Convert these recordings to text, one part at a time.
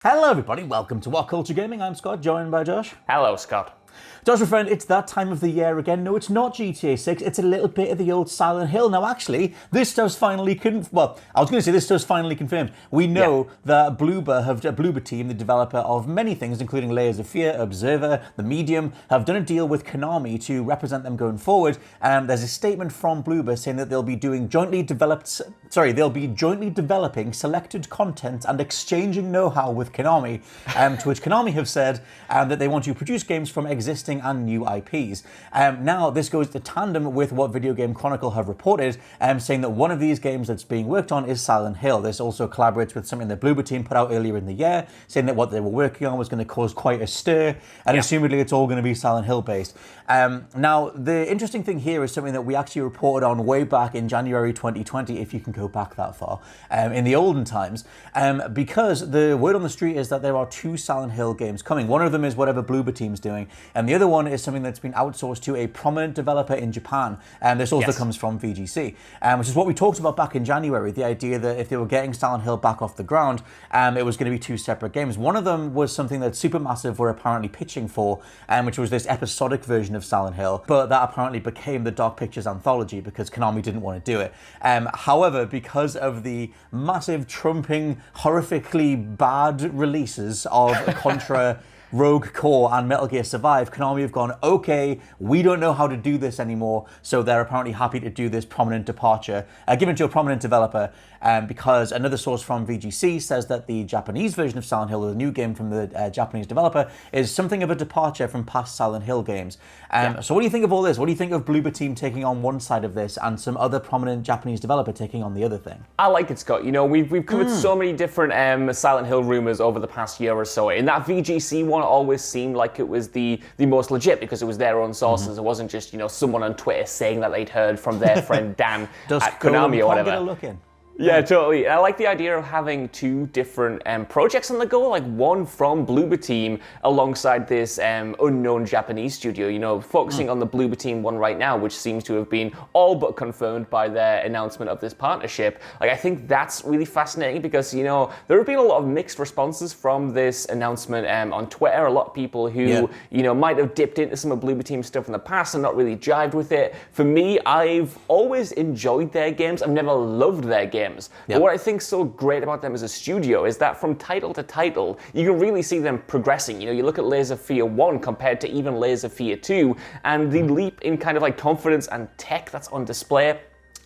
Hello everybody, welcome to WhatCulture Gaming. I'm Scott, joined by Josh. Hello, Scott. Josh, my friend, it's that time of the year again. No, it's not GTA 6, it's a little bit of the old Silent Hill. Now, actually, this does finally finally confirmed. We know that Bloober team, the developer of many things, including Layers of Fear, Observer, The Medium, have done a deal with Konami to represent them going forward. There's a statement from Bloober saying that they'll be jointly developing selected content and exchanging know-how with Konami, to which Konami have said that they want to produce games from existing and new IPs. Now, this goes to tandem with what VideoGameChronicle have reported, saying that one of these games that's being worked on is Silent Hill. This also collaborates with something that Bloober team put out earlier in the year, saying that what they were working on was going to cause quite a stir, and assumedly it's all going to be Silent Hill based. Now, the interesting thing here is something that we actually reported on way back in January 2020, if you can go back that far, in the olden times, because the word on the street is that there are two Silent Hill games coming. One of them is whatever Bloober team's doing, and the other one is something that's been outsourced to a prominent developer in Japan. And this also comes from VGC, which is what we talked about back in January, the idea that if they were getting Silent Hill back off the ground, it was going to be two separate games. One of them was something that Supermassive were apparently pitching for, which was this episodic version of Silent Hill, but that apparently became the Dark Pictures anthology because Konami didn't want to do it. However, because of the massive trumping, horrifically bad releases of Contra, Rogue Core and Metal Gear Survive, Konami have gone, okay, we don't know how to do this anymore, so they're apparently happy to do this prominent departure, given to a prominent developer, because another source from VGC says that the Japanese version of Silent Hill, the new game from the Japanese developer, is something of a departure from past Silent Hill games. So what do you think of all this? What do you think of Bloober team taking on one side of this and some other prominent Japanese developer taking on the other thing? I like it, Scott. You know, we've covered so many different Silent Hill rumors over the past year or so. In that VGC one, it always seemed like it was the most legit because it was their own sources. It wasn't just, someone on Twitter saying that they'd heard from their friend Dan at Konami or whatever. Get a look in. Yeah, totally. I like the idea of having two different projects on the go, like one from Bloober team alongside this unknown Japanese studio, focusing on the Bloober team one right now, which seems to have been all but confirmed by their announcement of this partnership. Like, I think that's really fascinating because, there have been a lot of mixed responses from this announcement on Twitter. A lot of people who, might have dipped into some of Bloober team stuff in the past and not really jived with it. For me, I've always enjoyed their games. I've never loved their games. But what I think is so great about them as a studio is that from title to title, you can really see them progressing. You look at Layers of Fear 1 compared to even Layers of Fear 2, and the leap in kind of like confidence and tech that's on display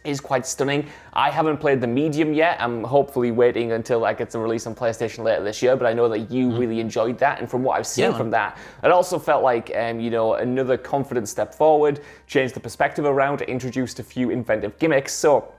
is quite stunning. I haven't played The Medium yet. I'm hopefully waiting until I get to release on PlayStation later this year, but I know that you really enjoyed that, and from what I've seen from that, it also felt like, another confident step forward, changed the perspective around, introduced a few inventive gimmicks. So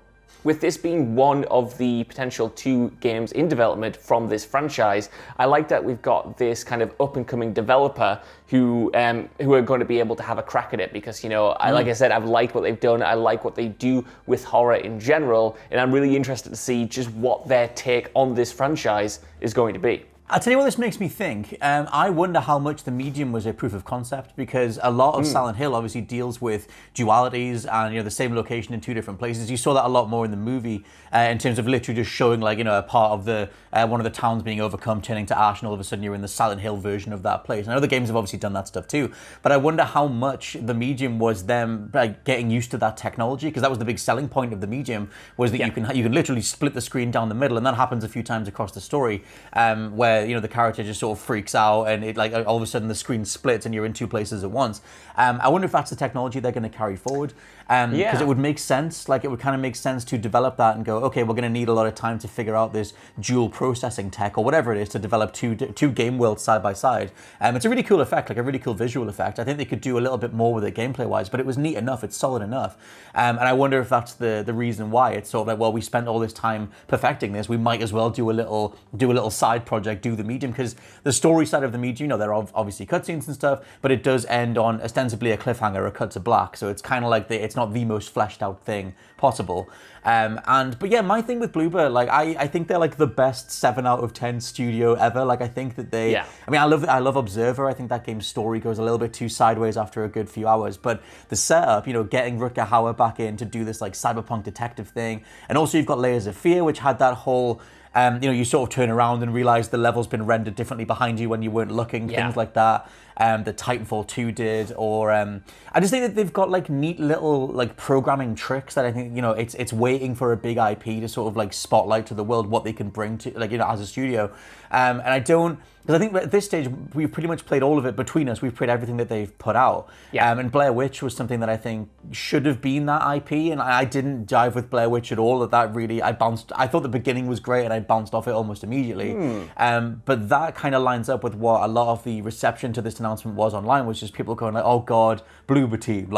with this being one of the potential two games in development from this franchise, I like that we've got this kind of up-and-coming developer who are going to be able to have a crack at it because, like I said, I've liked what they've done. I like what they do with horror in general, and I'm really interested to see just what their take on this franchise is going to be. I'll tell you what this makes me think. I wonder how much The Medium was a proof of concept because a lot of Silent Hill obviously deals with dualities and the same location in two different places. You saw that a lot more in the movie in terms of literally just showing a part of the one of the towns being overcome, turning to ash, and all of a sudden you're in the Silent Hill version of that place. And other games have obviously done that stuff too. But I wonder how much The Medium was them getting used to that technology, because that was the big selling point of The Medium, was that you can literally split the screen down the middle, and that happens a few times across the story, where the character just sort of freaks out and it all of a sudden the screen splits and you're in two places at once. I wonder if that's the technology they're going to carry forward, because it would make sense. It would kind of make sense to develop that and go, okay, we're going to need a lot of time to figure out this dual processing tech or whatever it is to develop two game worlds side by side. It's a really cool effect, a really cool visual effect. I think they could do a little bit more with it gameplay wise, but it was neat enough, it's solid enough. And I wonder if that's the reason why it's sort of like, well, we spent all this time perfecting this, we might as well do a little side project, do The Medium, because the story side of The Medium, there are obviously cutscenes and stuff, but it does end on ostensibly a cliffhanger, a cut to black, so it's kind of like it's not the most fleshed out thing possible. But yeah, my thing with Bloober, I think they're the best 7 out of 10 studio ever. I think that they, I love Observer. I think that game's story goes a little bit too sideways after a good few hours, but the setup, getting Rutger Hauer back in to do this cyberpunk detective thing, and also you've got Layers of Fear, which had that whole You sort of turn around and realize the level's been rendered differently behind you when you weren't looking, things like that. That Titanfall 2 did, or I just think that they've got like neat little like programming tricks that I think it's waiting for a big IP to sort of like spotlight to the world what they can bring to as a studio, and I don't. Because I think at this stage, we've pretty much played all of it between us. We've played everything that they've put out. And Blair Witch was something that I think should have been that IP, and I didn't jive with Blair Witch at all. That really, I thought the beginning was great, and I bounced off it almost immediately. But that kind of lines up with what a lot of the reception to this announcement was online, was just people going like, oh God, Bloober Team.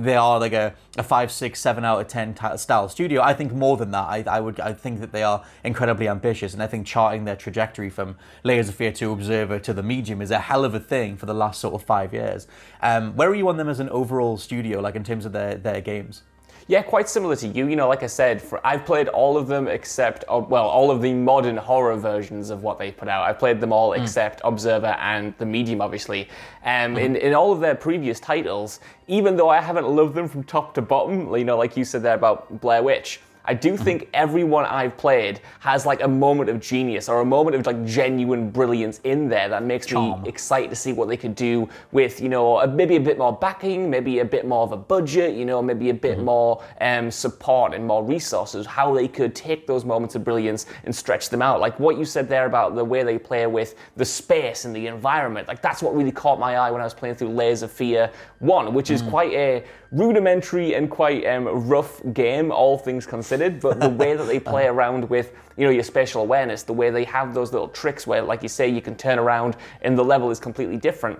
They are like a 5, 6, 7 out of 10 style studio. I think more than that. I think that they are incredibly ambitious, and I think charting their trajectory from Layers of Fear to Observer to The Medium is a hell of a thing for the last sort of 5 years. Where are you on them as an overall studio, like in terms of their games? Yeah, quite similar to you. Like I said, I've played all of them except, all of the modern horror versions of what they put out. I've played them all except Observer and The Medium, obviously. In all of their previous titles, even though I haven't loved them from top to bottom, like you said there about Blair Witch, I do think everyone I've played has like a moment of genius or a moment of like genuine brilliance in there that makes me excited to see what they could do with, maybe a bit more backing, maybe a bit more of a budget, maybe a bit more support and more resources, how they could take those moments of brilliance and stretch them out. Like what you said there about the way they play with the space and the environment, like that's what really caught my eye when I was playing through Layers of Fear 1, which is quite a rudimentary and quite rough game, all things considered, but the way that they play around with your spatial awareness, the way they have those little tricks where, like you say, you can turn around and the level is completely different.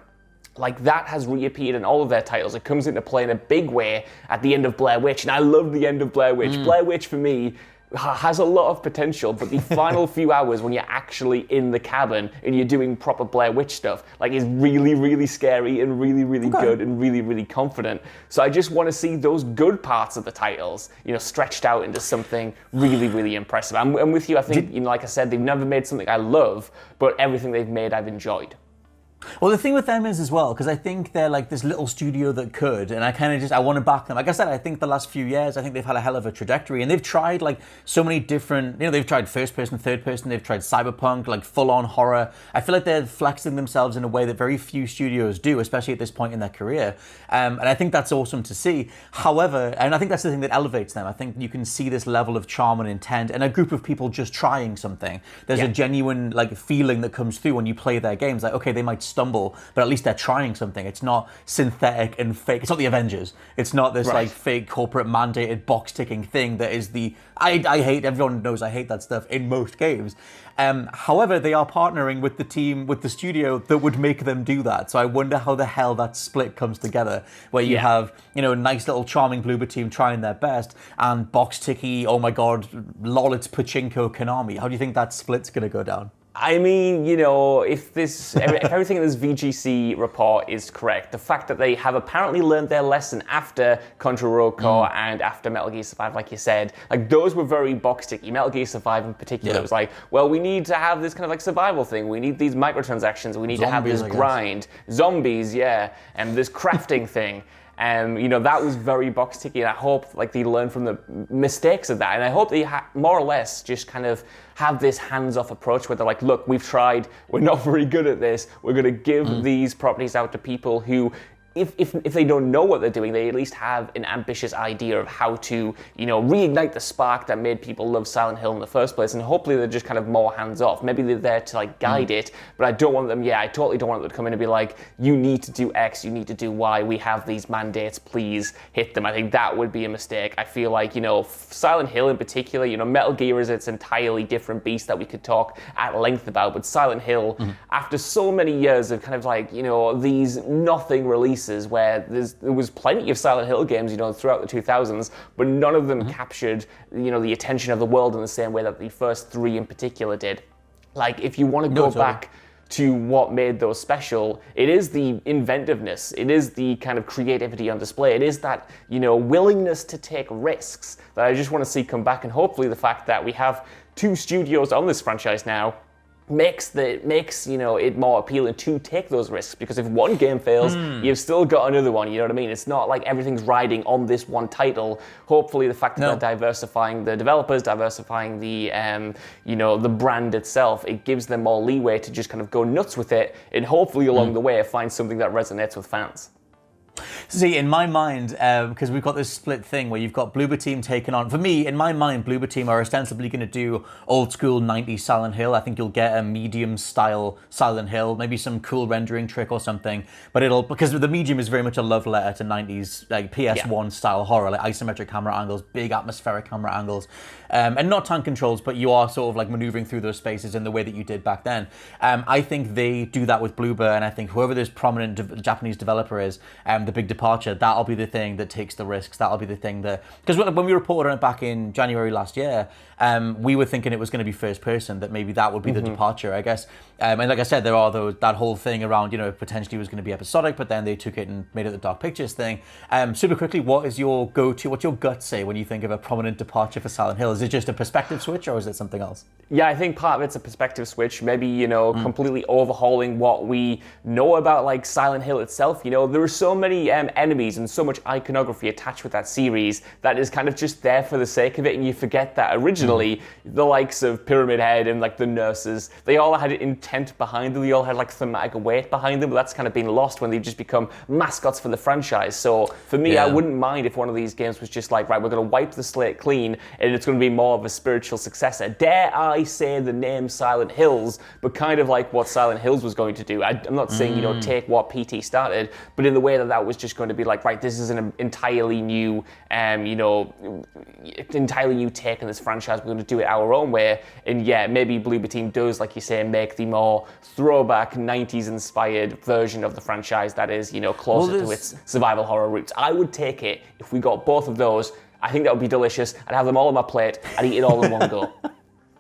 Like that has reappeared in all of their titles. It comes into play in a big way at the end of Blair Witch, and I love the end of Blair Witch. Blair Witch for me has a lot of potential, but the final few hours when you're actually in the cabin and you're doing proper Blair Witch stuff, like is really, really scary and really, really good and really, really confident. So I just want to see those good parts of the titles, stretched out into something really, really impressive. I'm with you. I think, like I said, they've never made something I love, but everything they've made I've enjoyed. Well, the thing with them is as well, because I think they're like this little studio that could, and I want to back them. Like I said, I think the last few years, I think they've had a hell of a trajectory, and they've tried like so many different, they've tried first person, third person, they've tried cyberpunk, like full on horror. I feel like they're flexing themselves in a way that very few studios do, especially at this point in their career. And I think that's awesome to see. However, and I think that's the thing that elevates them. I think you can see this level of charm and intent and a group of people just trying something. There's a genuine like feeling that comes through when you play their games. Like, okay, they might stumble, but at least they're trying something. It's not synthetic and fake. It's not the Avengers. It's not this like fake corporate mandated box ticking thing that is the I hate. Everyone knows I hate that stuff in most games. However, they are partnering with the team, with the studio that would make them do that. So I wonder how the hell that split comes together, where you have, a nice little charming Bloober team trying their best, and box ticky, oh my god, lol, it's pachinko Konami. How do you think that split's going to go down? I mean, if everything in this VGC report is correct, the fact that they have apparently learned their lesson after Contra Rogue Core and after Metal Gear Survive, like you said, like those were very box ticky. Metal Gear Survive in particular was like, well, we need to have this kind of like survival thing. We need these microtransactions. We need to have this grind. Zombies, and this crafting thing. That was very box ticky, and I hope like they learn from the mistakes of that, and I hope they more or less just kind of have this hands-off approach where they're like, look, we've tried, we're not very good at this, we're going to give these properties out to people who, if they don't know what they're doing, they at least have an ambitious idea of how to, reignite the spark that made people love Silent Hill in the first place. And hopefully they're just kind of more hands-off. Maybe they're there to like guide it, but I don't want them, I totally don't want them to come in and be like, you need to do X, you need to do Y, we have these mandates, please hit them. I think that would be a mistake. I feel like, Silent Hill in particular, Metal Gear is its entirely different beast that we could talk at length about, but Silent Hill, after so many years of kind of like, these nothing releases, where there was plenty of Silent Hill games, throughout the 2000s, but none of them captured, the attention of the world in the same way that the first three in particular did. Like, if you want to go back to what made those special, it is the inventiveness, it is the kind of creativity on display, it is that, willingness to take risks that I just want to see come back, and hopefully the fact that we have two studios on this franchise now makes it more appealing to take those risks, because if one game fails, you've still got another one. You know what I mean? It's not like everything's riding on this one title. Hopefully, the fact that they're diversifying the developers, diversifying the the brand itself, it gives them more leeway to just kind of go nuts with it, and hopefully along the way find something that resonates with fans. See, in my mind, because we've got this split thing where you've got Bloober Team taking on... For me, in my mind, Bloober Team are ostensibly going to do old-school 90s Silent Hill. I think you'll get a medium-style Silent Hill, maybe some cool rendering trick or something. But because the medium is very much a love letter to 90s, like PS1-style horror, like isometric camera angles, big atmospheric camera angles. And not tank controls, but you are sort of like maneuvering through those spaces in the way that you did back then. I think they do that with Bloober, and I think whoever this prominent Japanese developer is, the big departure, that'll be the thing that takes the risks. That'll be the thing that... Because when we reported on it back in January last year, we were thinking it was going to be first person, that maybe that would be the departure, I guess. And like I said, there are that whole thing around, potentially was going to be episodic, but then they took it and made it the Dark Pictures thing. Super quickly, what is your go-to, what's your gut say when you think of a prominent departure for Silent Hill? Is it just a perspective switch, or is it something else? Yeah, I think part of it's a perspective switch, maybe, completely overhauling what we know about, like, Silent Hill itself. There are so many enemies and so much iconography attached with that series that is kind of just there for the sake of it, and you forget that originally the likes of Pyramid Head and, like, the nurses, they all had intent behind them, they all had, like, thematic weight behind them, but that's kind of been lost when they've just become mascots for the franchise. So, for me, I wouldn't mind if one of these games was just like, right, we're going to wipe the slate clean, and it's going to be more of a spiritual successor. Dare I say the name Silent Hills, but kind of like what Silent Hills was going to do. I'm not saying, take what PT started, but in the way that was just going to be like, right, this is an entirely new, entirely new take on this franchise. We're going to do it our own way. And yeah, maybe Bloober Team does, like you say, make the more throwback 90s inspired version of the franchise that is, closer to its survival horror roots. I would take it if we got both of those. I think that would be delicious. I'd have them all on my plate. I'd eat it all in one go.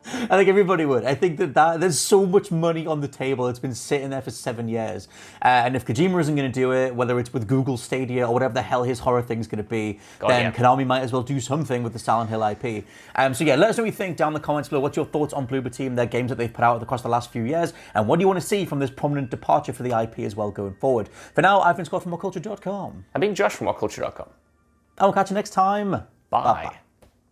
I think everybody would. I think that there's so much money on the table. It's been sitting there for 7 years. And if Kojima isn't going to do it, whether it's with Google Stadia or whatever the hell his horror thing's going to be, Konami might as well do something with the Silent Hill IP. So yeah, let us know what you think down in the comments below. What's your thoughts on Bloober Team, their games that they've put out across the last few years, and what do you want to see from this prominent departure for the IP as well going forward? For now, I've been Scott from WhatCulture.com. I've been Josh from WhatCulture.com. And we'll catch you next time. Bye. Bye-bye.